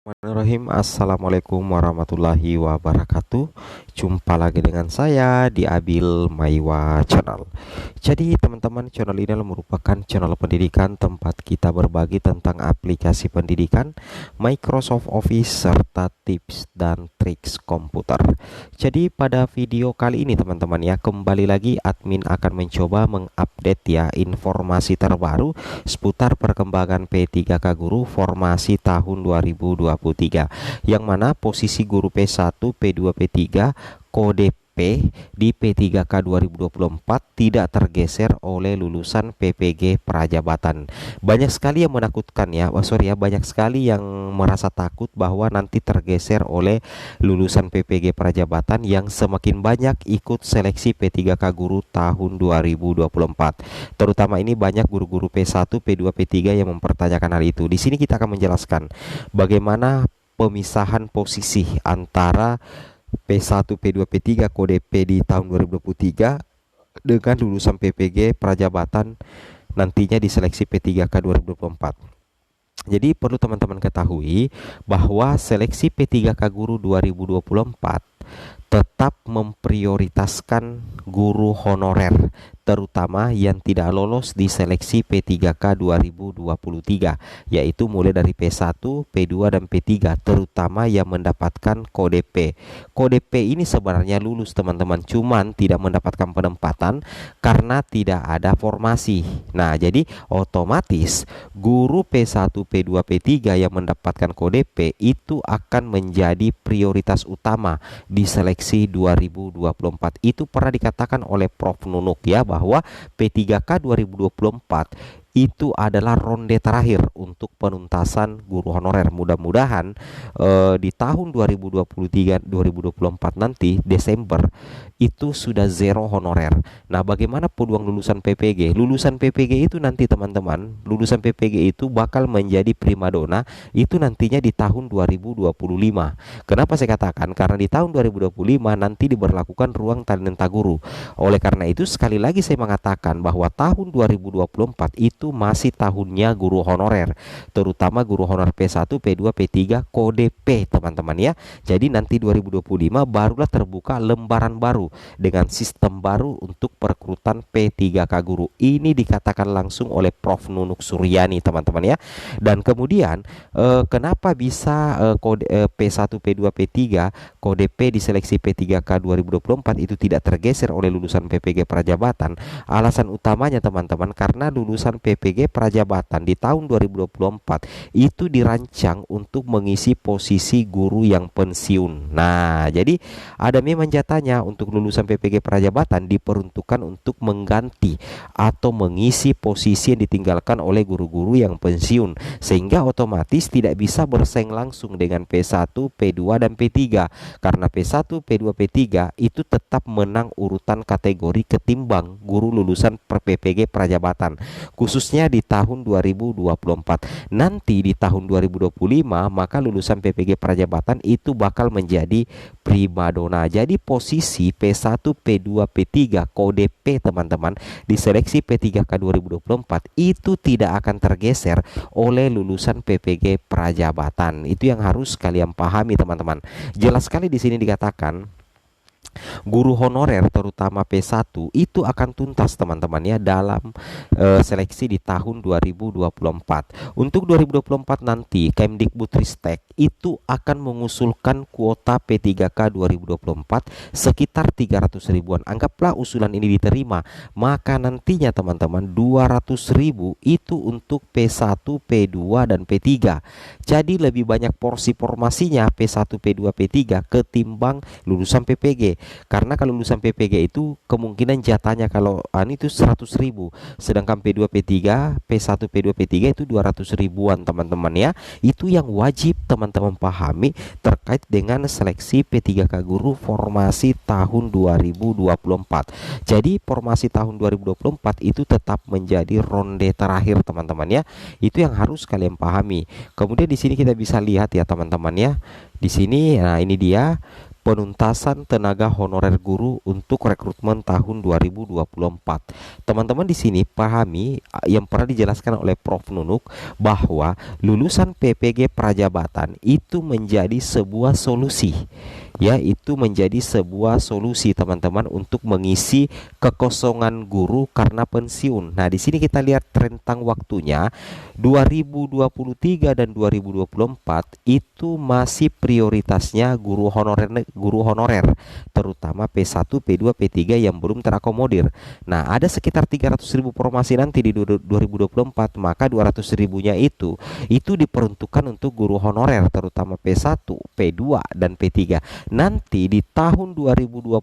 Bismillahirrahmanirrahim. Assalamualaikum warahmatullahi wabarakatuh. Jumpa lagi dengan saya di Abil Maiwa Channel. Jadi teman-teman, channel ini merupakan channel pendidikan tempat kita berbagi tentang aplikasi pendidikan, Microsoft Office, serta tips dan triks komputer. Jadi pada video kali ini teman-teman ya, kembali lagi admin akan mencoba mengupdate ya informasi terbaru seputar perkembangan P3K Guru formasi tahun 2023, yang mana posisi guru P1, P2, P3 kode P di P3K 2024 tidak tergeser oleh lulusan PPG Prajabatan. Banyak sekali yang menakutkan ya, banyak sekali yang merasa takut bahwa nanti tergeser oleh lulusan PPG Prajabatan yang semakin banyak ikut seleksi P3K Guru tahun 2024. Terutama ini banyak guru-guru P1, P2, P3 yang mempertanyakan hal itu. Di sini kita akan menjelaskan bagaimana pemisahan posisi antara P1, P2, P3 kode P di tahun 2023 dengan lulusan PPG Prajabatan nantinya di seleksi P3K 2024. Jadi perlu teman-teman ketahui bahwa seleksi P3K Guru 2024 tetap memprioritaskan guru honorer, terutama yang tidak lolos di seleksi P3K 2023, yaitu mulai dari P1, P2, dan P3, terutama yang mendapatkan kode P. Kode P ini sebenarnya lulus teman-teman, cuman tidak mendapatkan penempatan karena tidak ada formasi. Nah, jadi otomatis guru P1, P2, P3 yang mendapatkan kode P itu akan menjadi prioritas utama di seleksi 2024. Itu pernah dikatakan oleh Prof Nunuk ya, bahwa P3K 2024 itu adalah ronde terakhir untuk penuntasan guru honorer. Mudah-mudahan di tahun 2023 2024 nanti Desember itu sudah zero honorer. Nah, bagaimana peluang lulusan PPG? Lulusan PPG itu nanti teman-teman, lulusan PPG itu bakal menjadi primadona itu nantinya di tahun 2025. Kenapa saya katakan? Karena di tahun 2025 nanti diberlakukan ruang talenta guru. Oleh karena itu sekali lagi saya mengatakan bahwa tahun 2024 itu masih tahunnya guru honorer, terutama guru honor P1, P2, P3 kode P teman-teman ya. Jadi nanti 2025 barulah terbuka lembaran baru dengan sistem baru untuk perekrutan P3K Guru. Ini dikatakan langsung oleh Prof Nunuk Suryani teman-teman ya. Dan kemudian kenapa bisa kode P1, P2, P3 kode P di seleksi P3K 2024 itu tidak tergeser oleh lulusan PPG Prajabatan? Alasan utamanya teman-teman, karena lulusan PPG Prajabatan di tahun 2024 itu dirancang untuk mengisi posisi guru yang pensiun. Nah, jadi ada memang jatahnya untuk lulusan PPG Prajabatan diperuntukkan untuk mengganti atau mengisi posisi yang ditinggalkan oleh guru-guru yang pensiun, sehingga otomatis tidak bisa bersaing langsung dengan P1, P2, dan P3, karena P1, P2, P3 itu tetap menang urutan kategori ketimbang guru lulusan PPG Prajabatan, khususnya di tahun 2024. Nanti di tahun 2025 maka lulusan PPG Prajabatan itu bakal menjadi primadona. Jadi posisi P1, P2, P3 kode P teman-teman di seleksi P3K 2024 itu tidak akan tergeser oleh lulusan PPG Prajabatan. Itu yang harus kalian pahami teman-teman. Jelas sekali di sini dikatakan guru honorer terutama P1 itu akan tuntas teman-teman ya dalam seleksi di tahun 2024. Untuk 2024 nanti Kemdikbudristek itu akan mengusulkan kuota P3K 2024 sekitar 300 ribuan. Anggaplah usulan ini diterima, maka nantinya teman-teman 200 ribu itu untuk P1, P2, dan P3. Jadi lebih banyak porsi formasinya P1, P2, P3 ketimbang lulusan PPG. Karena kalau lulusan PPG itu kemungkinan jatahnya kalau itu 100 ribu, sedangkan P2, P3, P1, P2, P3 itu 200 ribuan teman-teman ya. Itu yang wajib teman-teman pahami terkait dengan seleksi P3K Guru formasi tahun 2024. Jadi formasi tahun 2024 itu tetap menjadi ronde terakhir teman-teman ya. Itu yang harus kalian pahami. Kemudian di sini kita bisa lihat ya teman-teman ya. Di sini nah ini dia penuntasan tenaga honorer guru untuk rekrutmen tahun 2024. Teman-teman di sini pahami yang pernah dijelaskan oleh Prof Nunuk bahwa lulusan PPG Prajabatan itu menjadi sebuah solusi. Ya, itu menjadi sebuah solusi teman-teman untuk mengisi kekosongan guru karena pensiun. Nah, di sini kita lihat rentang waktunya 2023 dan 2024 itu masih prioritasnya guru honorer, terutama P1, P2, P3 yang belum terakomodir. Nah, ada sekitar 300.000 formasi nanti di 2024, maka 200.000-nya itu diperuntukkan untuk guru honorer terutama P1, P2 dan P3. Nanti di tahun 2024,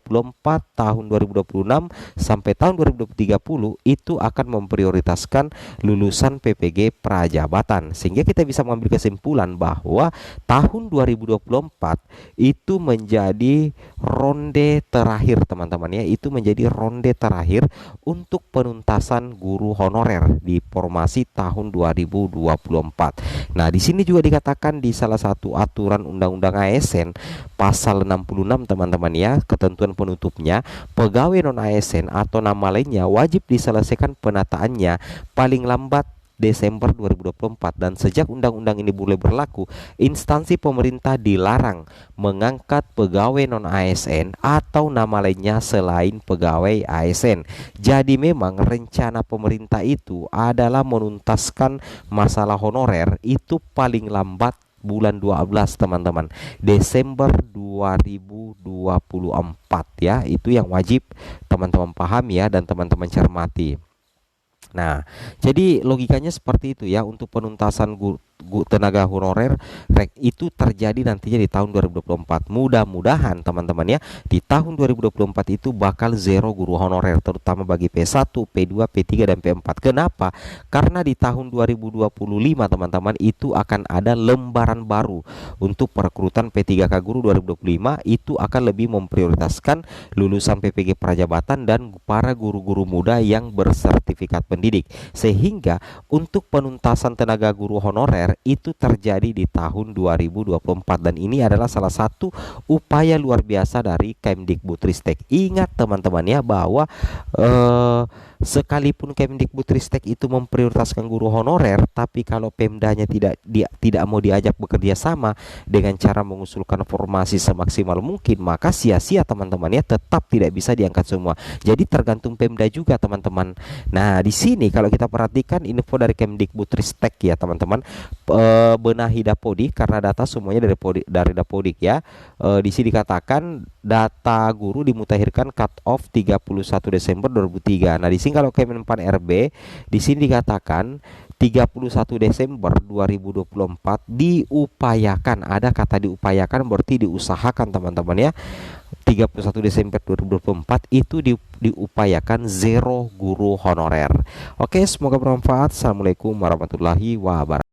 tahun 2026 sampai tahun 2030 itu akan memprioritaskan lulusan PPG Prajabatan, sehingga kita bisa mengambil kesimpulan bahwa tahun 2024 itu menjadi ronde terakhir teman-teman ya, itu menjadi ronde terakhir untuk penuntasan guru honorer di formasi tahun 2024. Nah, di sini juga dikatakan di salah satu aturan Undang-Undang ASN pasal 66 teman-teman ya, ketentuan penutupnya, pegawai non ASN atau nama lainnya wajib diselesaikan penataannya paling lambat Desember 2024, dan sejak undang-undang ini mulai berlaku, instansi pemerintah dilarang mengangkat pegawai non ASN atau nama lainnya selain pegawai ASN. Jadi memang rencana pemerintah itu adalah menuntaskan masalah honorer itu paling lambat bulan 12 teman-teman, Desember 2024 ya. Itu yang wajib teman-teman pahami ya dan teman-teman cermati. Nah, jadi logikanya seperti itu ya, untuk penuntasan tenaga honorer itu terjadi nantinya di tahun 2024. Mudah-mudahan teman-teman ya, di tahun 2024 itu bakal zero guru honorer terutama bagi P1, P2, P3 dan P4. Kenapa? Karena di tahun 2025 teman-teman itu akan ada lembaran baru untuk perekrutan P3K guru 2025, itu akan lebih memprioritaskan lulusan PPG Prajabatan dan para guru-guru muda yang bersertifikat pendidik, sehingga untuk penuntasan tenaga guru honorer itu terjadi di tahun 2024, dan ini adalah salah satu upaya luar biasa dari Kemdikbudristek. Ingat teman-teman ya bahwa sekalipun Kemdikbudristek itu memprioritaskan guru honorer, tapi kalau Pemdanya tidak mau diajak bekerja sama dengan cara mengusulkan formasi semaksimal mungkin, maka sia-sia teman-teman ya, tetap tidak bisa diangkat semua. Jadi tergantung Pemda juga teman-teman. Nah, di sini kalau kita perhatikan info dari Kemdikbudristek ya teman-teman, benahi Dapodik karena data semuanya dari Dapodik ya. Di sini dikatakan data guru dimutakhirkan cut off 31 Desember 2003. Nah, di sini kalau Kemenpan RB di sini dikatakan 31 Desember 2024 diupayakan, ada kata diupayakan berarti diusahakan teman-teman ya. 31 Desember 2024 itu diupayakan zero guru honorer. Oke, semoga bermanfaat. Assalamualaikum warahmatullahi wabarakatuh.